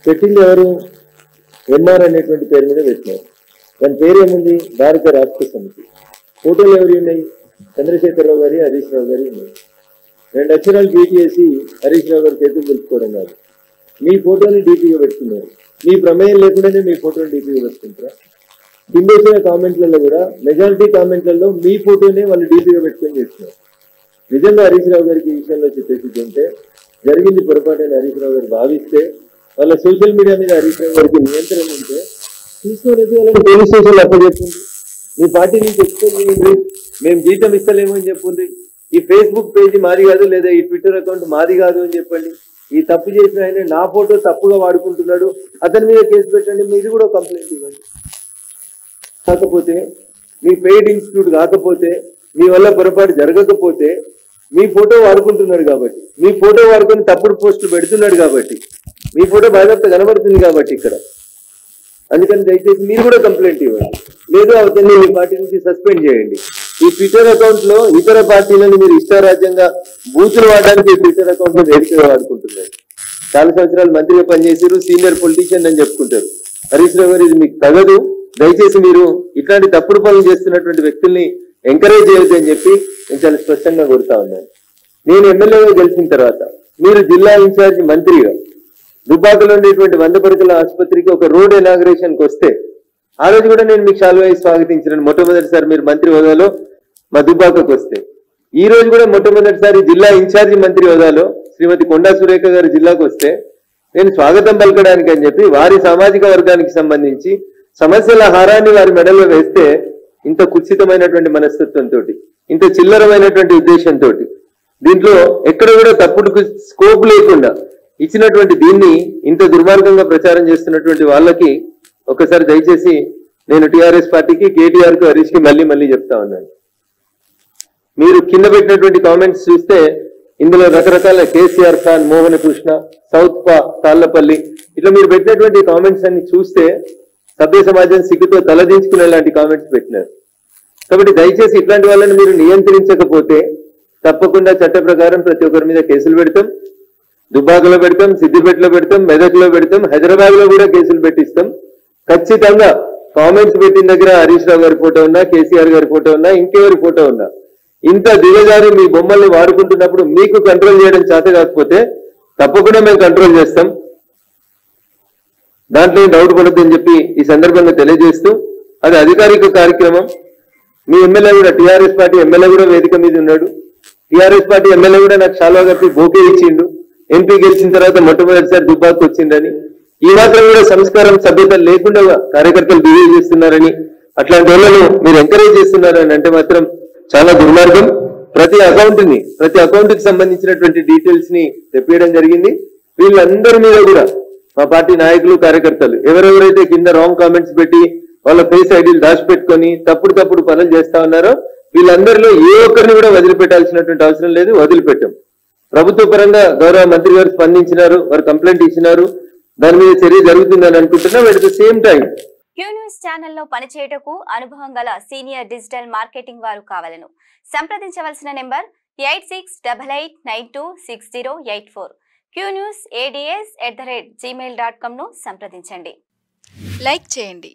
పెట్టింది ఎవరు? ఎంఆర్ అనేటువంటి పేరు మీద పెట్టినారు. దాని పేరు ఏముంది? భారత రాష్ట్ర సమితి. ఫోటోలు ఎవరి ఉన్నాయి? చంద్రశేఖరరావు గారి, హరీష్ రావు గారి ఉన్నాయి. 2 అక్షరాలు బీటీ వేసి హరీష్ రావు గారి చేతులు తెలుసుకోవడం కాదు. మీ ఫోటోని డీపీగా పెట్టుకున్నారు. మీ ప్రమేయం లేకుండానే మీ ఫోటోని డీపీగా పెట్టుకుంటారా? కిందేసిన కామెంట్లలో కూడా మెజారిటీ కామెంట్లలో మీ ఫోటోనే వాళ్ళు డీపీగా పెట్టుకొని చేస్తున్నారు. నిజంగా హరీష్ రావు గారికి ఈ విషయంలో చెప్పేసి ఉంటే జరిగింది పొరపాటు అని హరీష్ రావు గారు భావిస్తే, వాళ్ళ సోషల్ మీడియా మీద హరీష్ రావు గారికి నియంత్రణ ఉంటే తీసుకొని వాళ్ళని పోలీస్ స్టేషన్లో అప్పచెప్పింది. మీ పార్టీ నుంచి చెప్పుకోండి, మేము జీతం ఇస్తలేము అని చెప్పుంది. ఈ ఫేస్బుక్ పేజీ మాది కాదు, లేదా ఈ ట్విట్టర్ అకౌంట్ మాది కాదు అని చెప్పండి. ఈ తప్పు చేసిన ఆయన నా ఫోటో తప్పుగా వాడుకుంటున్నాడు, అతని మీద కేసు పెట్టండి, మీరు కూడా కంప్లైంట్ ఇవ్వండి. కాకపోతే మీ పెయిడ్ ఇన్స్టిట్యూట్ కాకపోతే, మీ వల్ల పొరపాటు జరగకపోతే, మీ ఫోటో వాడుకుంటున్నాడు కాబట్టి, మీ ఫోటో వాడుకొని తప్పుడు పోస్టులు పెడుతున్నాడు కాబట్టి, మీ ఫోటో బాధ్యత కనబడుతుంది కాబట్టి ఇక్కడ, అందుకని దయచేసి మీరు కూడా కంప్లైంట్ ఇవ్వండి. లేదు అతన్ని మీ పార్టీ నుంచి సస్పెండ్ చేయండి. ఈ ట్విట్టర్ అకౌంట్ లో ఇతర పార్టీలను మీరు ఇష్టారాజ్యంగా బూతులు వాడడానికి ట్విట్టర్ అకౌంట్ లో వేదికగా వాడుకుంటున్నారు. చాలా సంవత్సరాలు మంత్రిగా పనిచేసారు, సీనియర్ పొలిటీషియన్ అని చెప్పుకుంటారు. హరీష్ రావు గారు ఇది మీకు తగదు, దయచేసి మీరు ఇట్లాంటి తప్పుడు పనులు చేస్తున్నటువంటి వ్యక్తుల్ని ఎంకరేజ్ చేయొద్దు అని చెప్పి నేను చాలా స్పష్టంగా కోరుతా ఉన్నాను. నేను ఎమ్మెల్యేగా గెలిచిన తర్వాత మీరు జిల్లా ఇన్ఛార్జి మంత్రిగా దుబ్బాకలో ఉండేటువంటి 100 పడకల ఆసుపత్రికి ఒక రోడ్ ఇనాగ్రేషన్కి వస్తే ఆ రోజు కూడా నేను మీకు శాలువాయి స్వాగతించినాను. మొట్టమొదటిసారి మీరు మంత్రి హోదాలో మా దుబ్బాకకు వస్తే, ఈ రోజు కూడా మొట్టమొదటిసారి జిల్లా ఇన్ఛార్జి మంత్రి హోదాలో శ్రీమతి కొండా సురేఖ గారు జిల్లాకు వస్తే నేను స్వాగతం పలకడానికి అని చెప్పి వారి సామాజిక వర్గానికి సంబంధించి సమస్యల హారాన్ని వారి మెడలో వేస్తే, ఇంత కుత్సితమైనటువంటి మనస్తత్వంతో, ఇంత చిల్లరమైనటువంటి ఉద్దేశంతో, దీంట్లో ఎక్కడ కూడా తప్పుడు స్కోప్ లేకుండా ఇచ్చినటువంటి దీన్ని ఇంత దుర్మార్గంగా ప్రచారం చేస్తున్నటువంటి వాళ్ళకి ఒకసారి దయచేసి నేను టీఆర్ఎస్ పార్టీకి, కేటీఆర్ కు, హరీష్ కి మళ్ళీ చెప్తా ఉన్నాను. మీరు కింద పెట్టినటువంటి కామెంట్స్ చూస్తే ఇందులో రకరకాల కేసీఆర్ ఖాన్, మోహన కృష్ణ, సౌత్ పా, తాళ్లపల్లి, ఇట్లా మీరు పెట్టినటువంటి కామెంట్స్ అన్ని చూస్తే సభ్య సమాజం సిగ్గుతో తలదించుకునే లాంటి కామెంట్స్ పెట్టినారు. కాబట్టి దయచేసి ఇట్లాంటి వాళ్ళని మీరు నియంత్రించకపోతే తప్పకుండా చట్ట ప్రకారం ప్రతి ఒక్కరి మీద కేసులు పెడతాం. దుబ్బాకలో పెడతాం, సిద్దిపేటలో పెడతాం, మెదక్లో పెడతాం, హైదరాబాద్ లో కూడా కేసులు పెట్టిస్తాం. ఖచ్చితంగా కామెంట్స్ పెట్టిన దగ్గర హరీష్ రావు గారి ఫోటో ఉన్నా, కేసీఆర్ గారి ఫోటో ఉన్నా, ఇంకెవరి ఫోటో ఉన్నా, ఇంత దిగజారి మీ బొమ్మల్ని వాడుకుంటున్నప్పుడు మీకు కంట్రోల్ చేయడం చేత కాకపోతే తప్పకుండా మేము కంట్రోల్ చేస్తాం. దాంట్లో డౌట్ పడద్దని చెప్పి ఈ సందర్భంగా తెలియజేస్తూ, అది అధికారిక కార్యక్రమం. మీ ఎమ్మెల్యే కూడా, టీఆర్ఎస్ పార్టీ ఎమ్మెల్యే కూడా వేదిక మీద ఉన్నాడు. టీఆర్ఎస్ పార్టీ ఎమ్మెల్యే కూడా నాకు శాలువా కప్పి బోకే ఇచ్చిండు. ఎంపీ గెలిచిన తర్వాత మొట్టమొదటిసారి దుబ్బాకు వచ్చిందని, ఈ మాత్రం కూడా సంస్కారం, సభ్యత లేకుండా కార్యకర్తలు బిహేవ్ చేస్తున్నారని, అట్లాంటి వాళ్ళను మీరు ఎంకరేజ్ చేస్తున్నారని అంటే మాత్రం చాలా దుర్మార్గం. ప్రతి అకౌంట్ కి సంబంధించినటువంటి డీటెయిల్స్ ని తెప్పియడం జరిగింది. వీళ్ళందరి మీద కూడా మా పార్టీ నాయకులు, కార్యకర్తలు ఎవరెవరైతే కింద రాంగ్ కామెంట్స్ పెట్టి వాళ్ళ ఫేస్ ఐడీలు దాచిపెట్టుకొని తప్పుడు పనులు చేస్తా ఉన్నారో వీళ్ళందరిలో ఏ ఒక్కరిని కూడా వదిలిపెట్టాల్సినటువంటి అవసరం లేదు, వదిలిపెట్టాం. ప్రభుత్వ పరంగా గౌరవ మంత్రి గారు స్పందించినారు, వారు కంప్లైంట్ ఇచ్చినారు, దాని మీద చర్య జరుగుతుందని అనుకుంటున్నాం. At the same time Q news ఛానల్లో పనిచేయటకు అనుభవం గల సీనియర్ డిజిటల్ మార్కెటింగ్ వారు కావాలను సంప్రదించవలసిన నెంబర్ 8688926084. qnewsads@gmail.com ను సంప్రదించండి. లైక్ చేయండి.